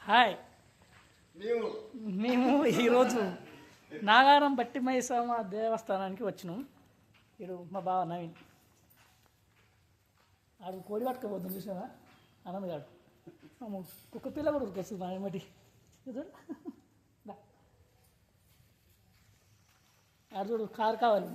Hi, మేము ఈరోజు నాగారం బట్టి మైసమ్మ దేవస్థానానికి వచ్చినాం. ఇడు మా బావ నవీన్ ఆడు కోడి పట్టుకోబోతుంది చూసావా, ఆనంద్ గారు కుక్క పిల్ల కూడా ఉరికొస్తుంది మా ఏమిటి ఆడు చూడు కారు కావాలి.